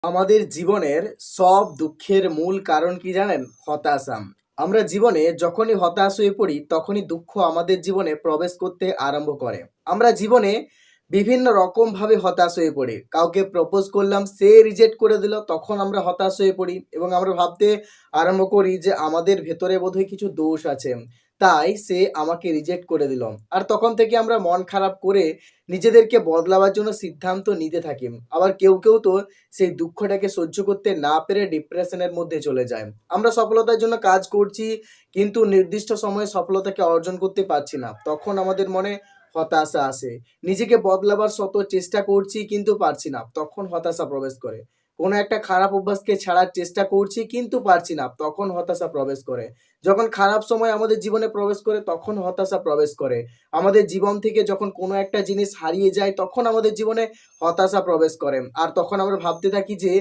আমাদের জীবনের সব দুঃখের মূল কারণ কি জানেন? হতাশা। আমরা জীবনে যখনই হতাশ হয়ে পড়ি, তখনই দুঃখ আমাদের জীবনে প্রবেশ করতে আরম্ভ করে। আমরা জীবনে বিভিন্ন রকমভাবে হতাশ হয়ে পড়ি। কাউকে প্রপোজ করলাম, সে রিজেক্ট করে দিল, তখন আমরা হতাশ হয়ে পড়ি এবং আমরা ভাবতে আরম্ভ করি যে আমাদের ভেতরে বোধহয় কিছু দোষ আছে। তাই সে আমাকে রিজেক্ট করে দিল। আর তখন থেকে আমরা মন খারাপ করে নিজেদেরকে বদলাবার জন্য সিদ্ধান্ত নিতে থাকি। আবার কেউ তো সেই দুঃখটাকে সহ্য করতে না পেরে ডিপ্রেশনের মধ্যে চলে যায়। আমরা সফলতার জন্য কাজ করছি, কিন্তু নির্দিষ্ট সময়ে সফলতাকে অর্জন করতে পারছি না। তখন আমাদের মনে হতাশা আসে। নিজেকে বদলাবার শত চেষ্টা করছি কিন্তু পারছি না। তখন হতাশা প্রবেশ করে। কোনো একটা খারাপ অভ্যাসকে ছাড়ার চেষ্টা করছি কিন্তু পারছি না। তখন হতাশা প্রবেশ করে। যখন খারাপ সময় আমাদের জীবনে প্রবেশ করে তখন হতাশা প্রবেশ করে। আমাদের জীবন থেকে যখন কোনো একটা জিনিস হারিয়ে যায় তখন আমাদের জীবনে হতাশা প্রবেশ করে। আর তখন আমরা ভাবতে থাকি যে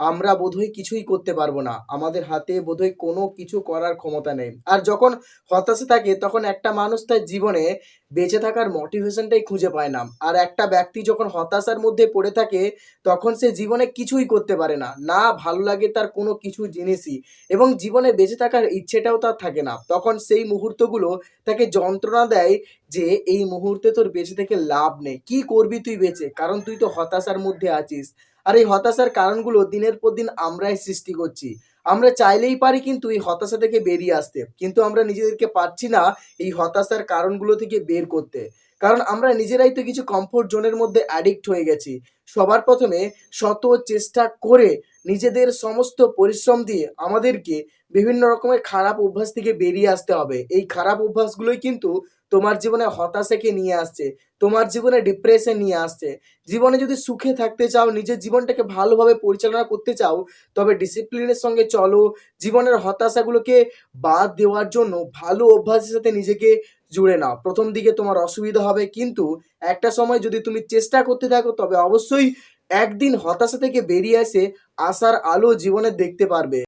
আমরা বোধহয় কিছুই করতে পারবো না। আমাদের হাতে বোধহয় কোনো কিছু করার ক্ষমতা নেই। আর যখন হতাশা থাকে তখন একটা মানুষ তার জীবনে বেঁচে থাকার মোটিভেশনটাই খুঁজে পায় না। আর একটা ব্যক্তি যখন হতাশার মধ্যে পড়ে থাকে তখন সে জীবনে কিছুই করতে পারে না। না ভালো লাগে তার কোনো কিছু জিনিসই, এবং জীবনে বেঁচে থাকার ইচ্ছেটাও তার থাকে না। তখন সেই মুহূর্তগুলো তাকে যন্ত্রণা দেয় যে এই মুহূর্তে তোর বেঁচে থেকে লাভ নেই। কি করবি তুই বেঁচে? কারণ তুই তো হতাশার মধ্যে আছিস। আর এই হতাশার কারণগুলো দিনের পর দিন আমরাই সৃষ্টি করছি। আমরা চাইলেই পারি কিন্তু এই হতাশা থেকে বেরিয়ে আসতে। কিন্তু আমরা নিজেদেরকে পারছি না এই হতাশার কারণগুলো থেকে বের করতে। কারণ আমরা নিজেরাই তো কিছু কমফোর্ট জোনের মধ্যে অ্যাডিক্ট হয়ে গেছি। সবার প্রথমে শত চেষ্টা করে নিজেদের সমস্ত পরিশ্রম দিয়ে আমাদেরকে বিভিন্ন রকমের খারাপ অভ্যাস থেকে বেরিয়ে আসতে হবে। এই খারাপ অভ্যাসগুলোই কিন্তু তোমার জীবনে হতাশাকে নিয়ে আসছে, তোমার জীবনে ডিপ্রেশন নিয়ে আসছে। জীবনে যদি সুখে থাকতে চাও, নিজের জীবনটাকে ভালোভাবে পরিচালনা করতে চাও, তবে ডিসিপ্লিনের সঙ্গে চলো। জীবনের হতাশাগুলোকে বাদ দেওয়ার জন্য ভালো অভ্যাসের সাথে নিজেকে জুড়ে নাও। প্রথম দিকে তোমার অসুবিধা হবে, কিন্তু একটা সময় যদি তুমি চেষ্টা করতে থাকো তবে অবশ্যই একদিন হতাশা থেকে বেরিয়ে এসে আশার আলো জীবনে দেখতে পারবে।